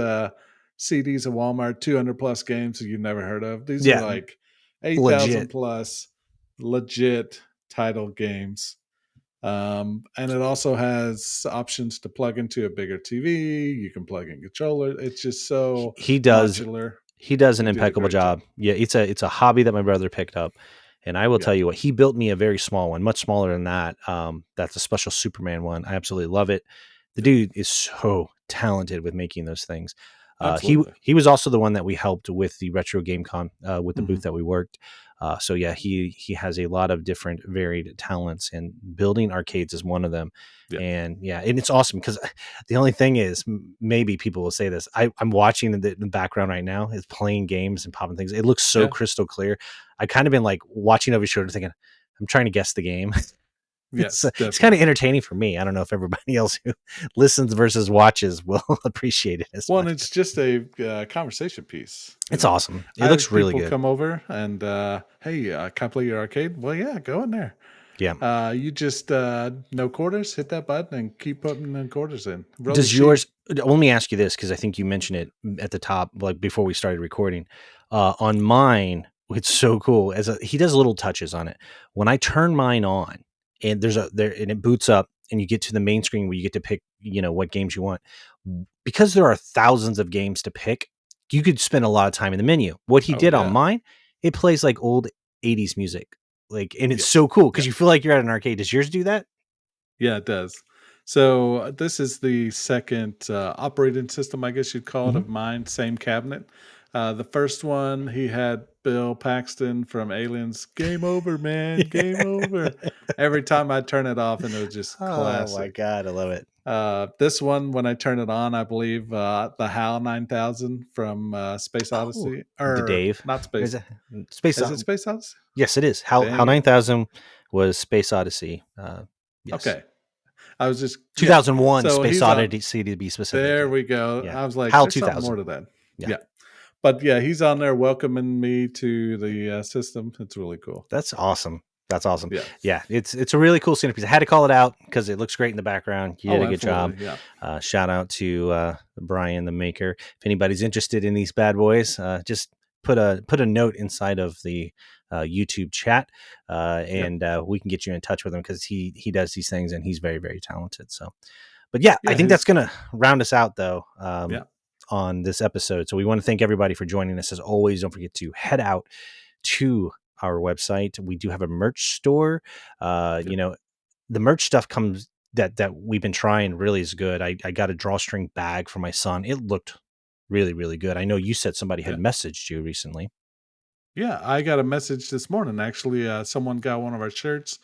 CDs of Walmart, 200 plus games that you've never heard of. These are Yeah, like 8,000 legit. plus legit title games. And it also has options to plug into a bigger TV. You can plug in controller. It's just so He does modular. he does an He did a impeccable great job. job. Yeah, it's a hobby that my brother picked up. And I will Yeah. tell you what, he built me a very small one, much smaller than that. That's a special Superman one. I absolutely love it. The Yeah. dude is so talented with making those things. Absolutely. He was also the one that we helped with the Retro Game Con with the Hmm. booth that we worked. So yeah, he has a lot of different varied talents, and building arcades is one of them. Yeah. And yeah, and it's awesome because the only thing is, maybe people will say this. I'm watching the background right now is playing games and popping things. It looks so Yeah. crystal clear. I kind of been like watching over your shoulder, thinking, I'm trying to guess the game. Yes, It's kind of definitely. entertaining for me. I don't know if everybody else who listens versus watches will appreciate it as Well, and much. it's just a conversation piece. You It's know, awesome. It I looks have really people good. come over and, hey, can I play your arcade? Well, yeah, go in there. Yeah. You just no quarters, hit that button and keep putting the quarters in. Really Does cheap. yours? Let me ask you this because I think you mentioned it at the top, like before we started recording. On mine, it's so cool. He does little touches on it. When I turn mine on, and and it boots up, and you get to the main screen where you get to pick, what games you want. Because there are thousands of games to pick, you could spend a lot of time in the menu. What he Oh did on yeah. mine, it plays like old '80s music, and it's Yes. so cool because Yeah. you feel like you're at an arcade. Does yours do that? Yeah, it does. So this is the second operating system, I guess you'd call it, Mhm. of mine. Same cabinet. The first one, he had Bill Paxton from Aliens. Game over, man. Game over. Every time I turn it off, and it was just Oh my classic. god, I love it. This one, when I turn it on, I believe the HAL 9000 from Space Oh, Odyssey, the or Dave. not Is Space. it Space Is it Space Odyssey? Yes, it is. How Dang it. 9000 was Space Odyssey. Yes. Okay. I was just, yeah. 2001 So Space he's on. Odyssey to be specific. There Yeah. we go. Yeah. I was like, HAL there's something more 2000. to that. Yeah. Yeah. But yeah, he's on there welcoming me to the system. It's really cool. That's awesome. That's awesome. Yeah. Yeah, it's a really cool centerpiece. I had to call it out because it looks great in the background. You did Oh, a good job. absolutely. Yeah. Shout out to Brian, the maker. If anybody's interested in these bad boys, just put a note inside of the YouTube chat, Yep. and we can get you in touch with him because he does these things and he's very, very talented. So, but yeah, I Yeah. think that's gonna round us out though. Yeah. On this episode. So we want to thank everybody for joining us. As always, don't forget to head out to our website. We do have a merch store. Yep. The merch stuff comes that we've been trying really is good. I got a drawstring bag for my son. It looked really, really good. I know you said somebody had Yeah. messaged you recently. Yeah. I got a message this morning. Actually, someone got one of our shirts.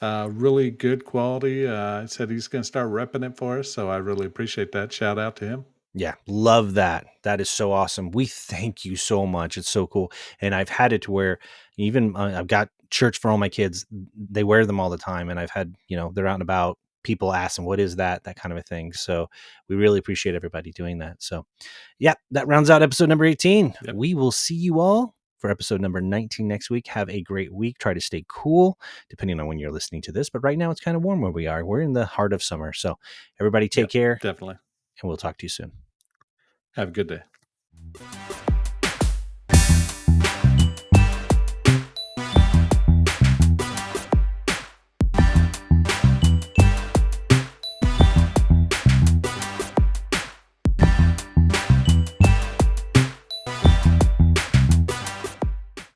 Really good quality. Said he's going to start repping it for us. So I really appreciate that. Shout out to him. Yeah, love that. That is so awesome. We thank you so much. It's so cool. And I've had it to where even I've got shirts for all my kids. They wear them all the time. And I've had, they're out and about. People ask them, what is that? That kind of a thing. So we really appreciate everybody doing that. So, yeah, that rounds out episode number 18. Yep. We will see you all for episode number 19 next week. Have a great week. Try to stay cool, depending on when you're listening to this. But right now, it's kind of warm where we are. We're in the heart of summer. So, everybody take Yep. care, Definitely. and we'll talk to you soon. Have a good day.